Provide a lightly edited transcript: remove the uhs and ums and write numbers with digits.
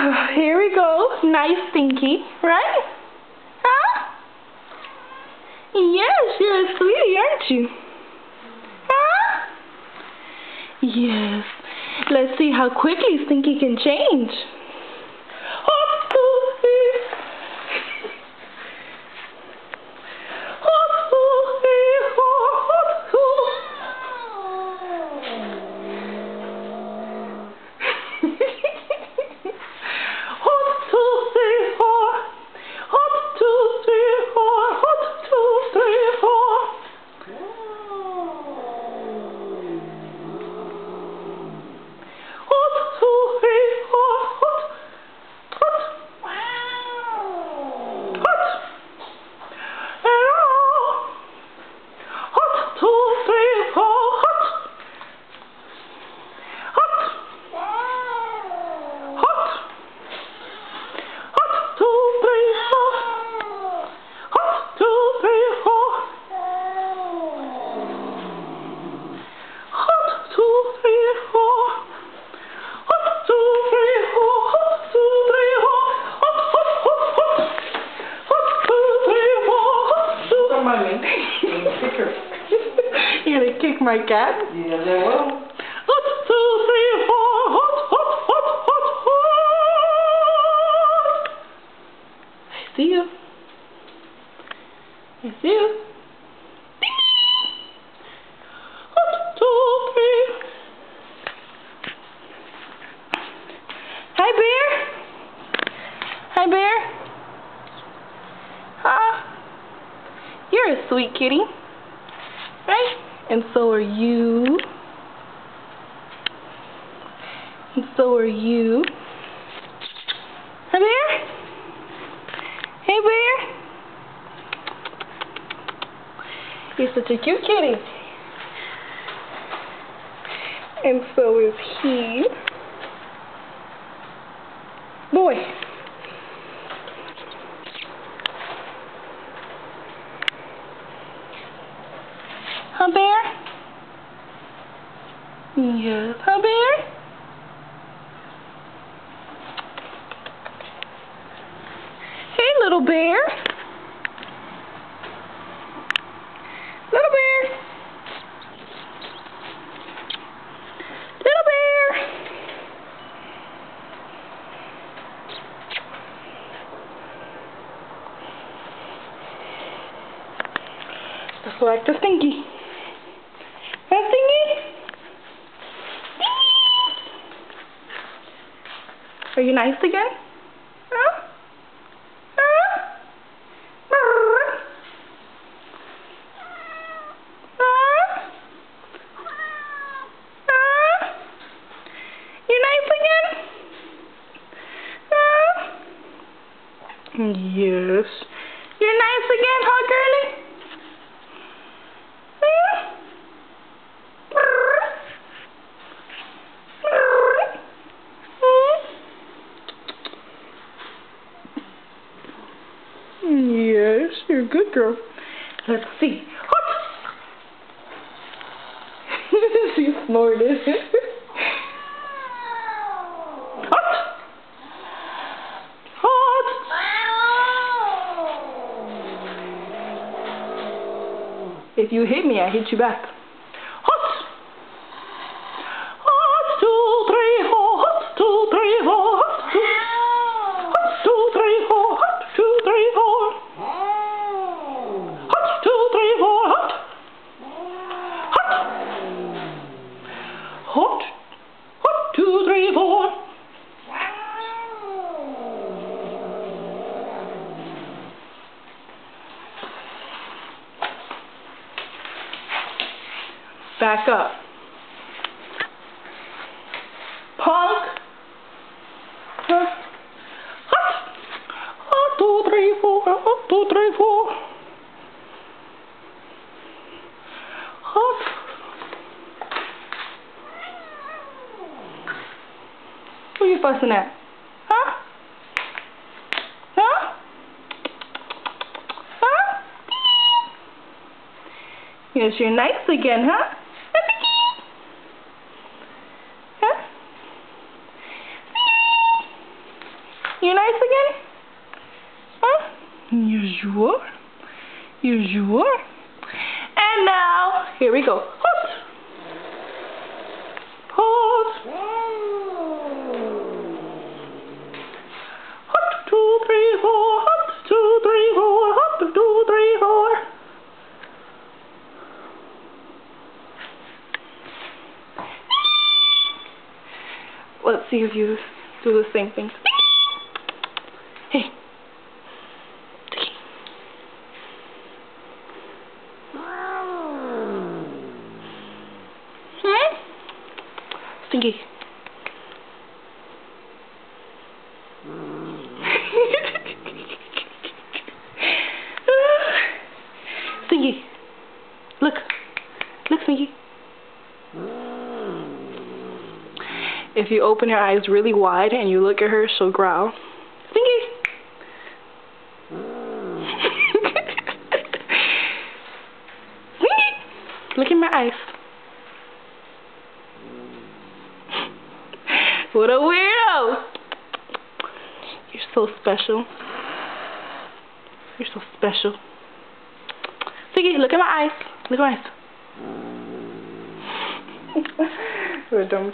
Here we go. Nice Stinky, right? Huh? Yes, you're a sweetie, aren't you? Huh? Yes. Let's see how quickly Stinky can change. You gonna kick my cat? Yes, I will. 1, 2, 3, 4. Hot, hot, hot, hot, hot. I see you. I see you. 1, 2, 3. Hi, Bear. Hi, Bear. You're a sweet kitty. Right? And so are you. And so are you. Hi, Bear. Hey, Bear. You're such a cute kitty. And so is he. Boy. Huh, Bear? Yes, huh, Bear? Hey, little bear. Little bear. Little bear. Just like the Stinky. Huh, Stinky? Are you nice again? Huh? Huh? Huh? Huh? You nice again? Huh? Yes. You're nice again, huh, girlie? Yes, you're a good girl. Let's see. Hot! She snorted. Hot! Hot! If you hit me, I hit you back. Hot! Hot, 2, 3, 4. Hot, 2, 3, 4. Hot, 2. Hot, 2, 3, 4. Hot, 2, 3, 4. Hot, 2, 3, 4. Hot. Hot. Hot. Hot, 2, 3, 4. Back up. Punk. Hot. Hot, 2, 3, 4. Hot, 2, 3, 4. Hot. Who are you fussing at? Huh? Huh? Huh? Yes, you're nice again, huh? Huh? You nice again? Huh? Yes, you are. Yes, you are. And now, here we go. Hot. Hot. Hot, 2, 3, 4. Hot, 2, 3, 4. Hot, 2, 3, 4. Let's see if you do the same thing. Hey. Stinky. Stinky. Look. Look, Stinky. If you open your eyes really wide and you look at her, she'll growl. Stinky. Stinky. Look in my eyes. What a weirdo! You're so special. You're so special. Stinky, look at my eyes. Look at my eyes. You're a dumb